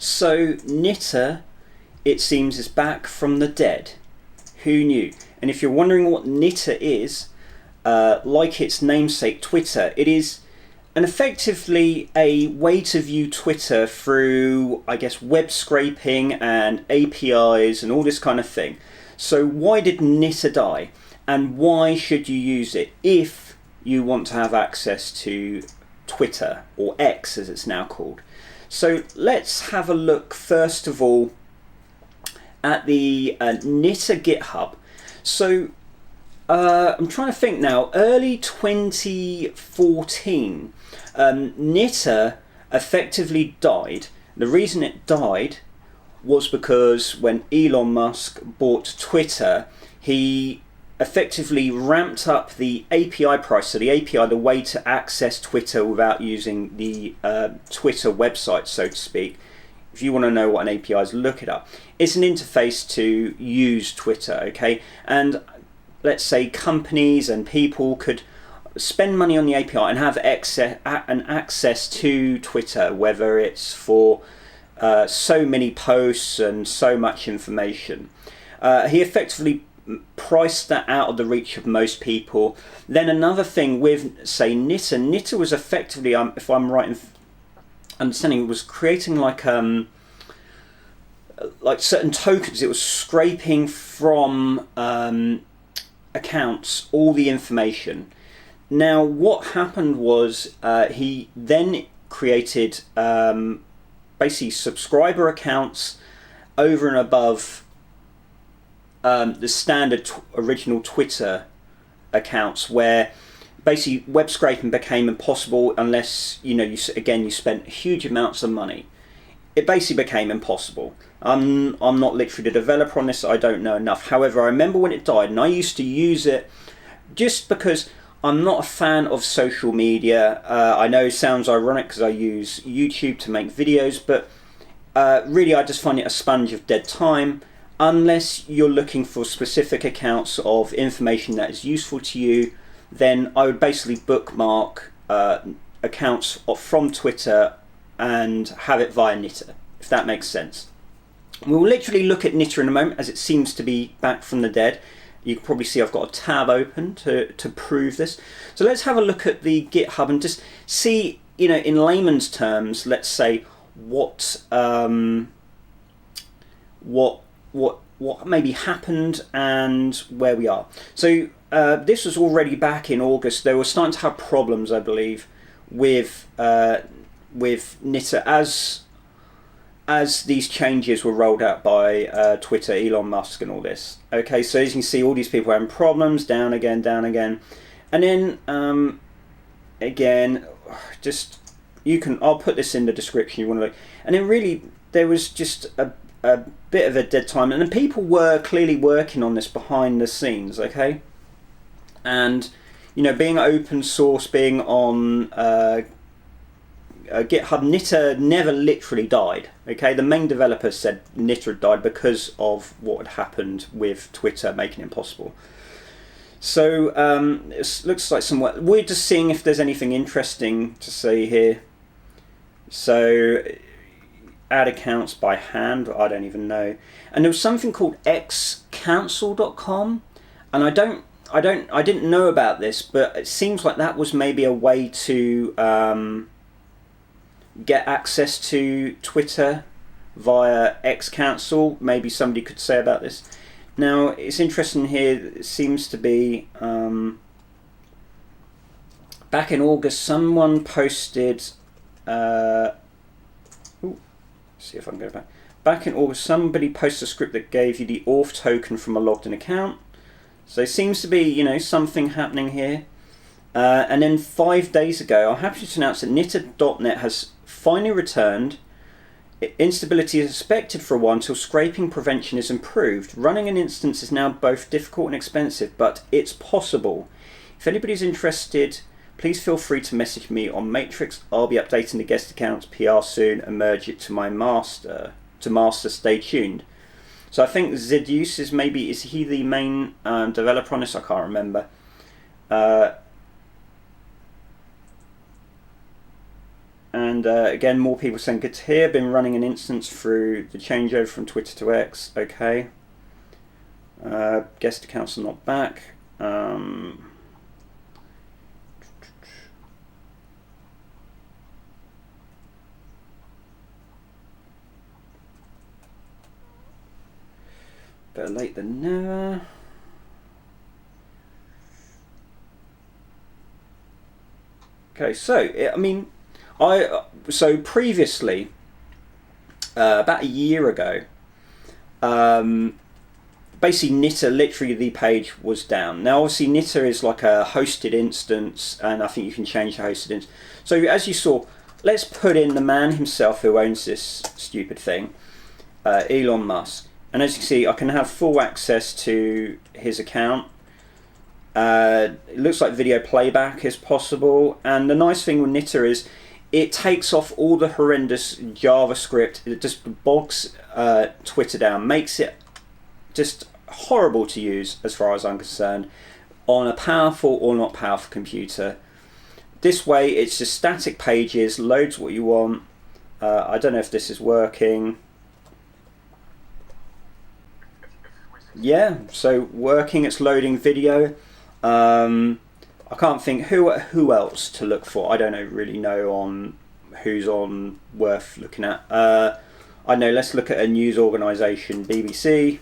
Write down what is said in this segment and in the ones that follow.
So Nitter, it seems, is back from the dead. Who knew? And if you're wondering what Nitter is, like its namesake Twitter, it is effectively a way to view Twitter through, I guess, web scraping and APIs and all this kind of thing. So why did Nitter die? And why should you use it if you want to have access to Twitter, or X as it's now called? So let's have a look first of all at the Nitter GitHub. So I'm trying to think now. Early 2014, Nitter effectively died. The reason it died was because when Elon Musk bought Twitter, he effectively ramped up the API price. So the API, the way to access Twitter without using the Twitter website, so to speak. If you want to know what an API is, look it up. It's an interface to use Twitter, okay? And let's say companies and people could spend money on the API and have access to Twitter, whether it's for so many posts and so much information. He effectively priced that out of the reach of most people. Then another thing with, say, Nitter was effectively, if I'm right in understanding, was creating like certain tokens. It was scraping from accounts all the information. Now what happened was he then created basically subscriber accounts over and above the standard original Twitter accounts, where basically web scraping became impossible unless you spent huge amounts of money. It basically became impossible. I'm not literally the developer on this, I don't know enough. However, I remember when it died, and I used to use it just because I'm not a fan of social media. I know it sounds ironic because I use YouTube to make videos, but really I just find it a sponge of dead time. Unless you're looking for specific accounts of information that is useful to you, then I would basically bookmark accounts from Twitter and have it via Nitter, if that makes sense. We'll literally look at Nitter in a moment, as it seems to be back from the dead. You can probably see I've got a tab open to prove this. So let's have a look at the GitHub and just see, in layman's terms, let's say what maybe happened and where we are. So this was already back in August. They were starting to have problems, I believe, with Nitter as these changes were rolled out by Twitter, Elon Musk and all this. Okay, so as you can see, all these people having problems, down again. And then, again, I'll put this in the description, you want to look. And then really, there was just a bit of a dead time. And then people were clearly working on this behind the scenes, okay? And, being open source, being on GitHub, Nitter never literally died. Okay, the main developer said Nitter died because of what had happened with Twitter making it impossible. So it looks like we're just seeing if there's anything interesting to see here. So add accounts by hand, I don't even know. And there was something called xcouncil.com, and I didn't know about this, but it seems like that was maybe a way to get access to Twitter via xcouncil. Maybe somebody could say about this. Now it's interesting here, it seems to be back in August someone posted see if I can go back in August, somebody posted a script that gave you the auth token from a logged in account. So it seems to be something happening here. And then 5 days ago, I'm happy to announce that Nitter.net has finally returned. Instability is expected for a while until scraping prevention is improved. Running an instance is now both difficult and expensive, but it's possible. If anybody's interested, please feel free to message me on Matrix. I'll be updating the guest account's PR soon and merge it to my master. Stay tuned. So I think Zedeus is he the main developer on this? I can't remember. And again, more people saying good to hear. Been running an instance through the changeover from Twitter to X. Okay. Guest accounts are not back. Better late than never. Okay, so I mean, so previously, about a year ago, basically Nitter, literally the page was down. Now obviously Nitter is like a hosted instance, and I think you can change the hosted instance. So as you saw, let's put in the man himself who owns this stupid thing, Elon Musk. And as you can see, I can have full access to his account. It looks like video playback is possible, and the nice thing with Nitter is it takes off all the horrendous JavaScript. It just bogs Twitter down, makes it just horrible to use as far as I'm concerned on a powerful or not powerful computer. This way it's just static pages, loads what you want. I don't know if this is working. Yeah, so working, it's loading video. I can't think who else to look for. I don't really know on who's on worth looking at. I know, let's look at a news organisation, BBC.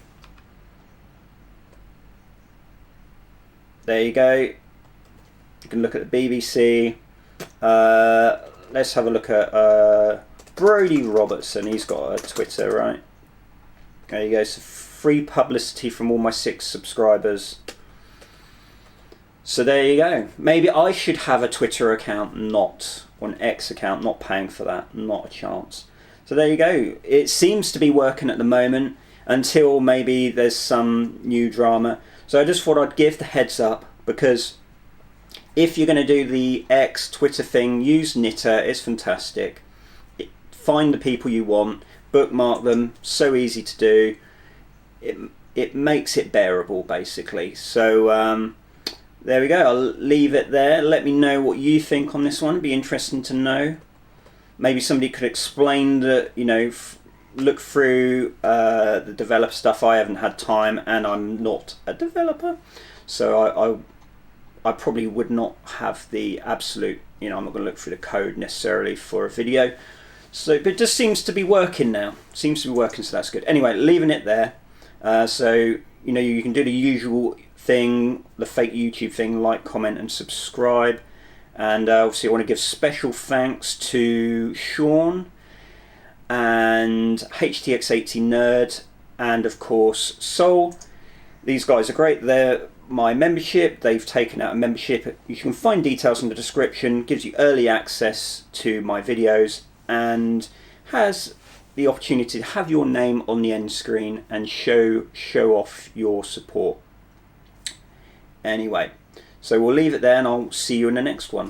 There you go. You can look at the BBC. Let's have a look at Brodie Robertson. He's got a Twitter, right? There you go. So free publicity from all my 6 subscribers. So there you go. Maybe I should have a Twitter account, not an X account, not paying for that. Not a chance. So there you go. It seems to be working at the moment until maybe there's some new drama. So I just thought I'd give the heads up, because if you're going to do the X Twitter thing, use Nitter. It's fantastic. Find the people you want, bookmark them. So easy to do. It makes it bearable, basically. So there we go. I'll leave it there. Let me know what you think on this one. It'd be interesting to know. Maybe somebody could explain that, you know, look through the developer stuff. I haven't had time, and I'm not a developer, so I probably would not have the absolute, you know, I'm not going to look through the code necessarily for a video. So, but it just seems to be working now. Seems to be working, so that's good. Anyway, leaving it there. So, you know, you can do the usual thing, the fake YouTube thing, like, comment and subscribe. And obviously I want to give special thanks to Sean and HTX80 Nerd and of course Soul. These guys are great. They're my membership. They've taken out a membership. You can find details in the description. Gives you early access to my videos and has the opportunity to have your name on the end screen and show off your support. Anyway, so we'll leave it there, and I'll see you in the next one.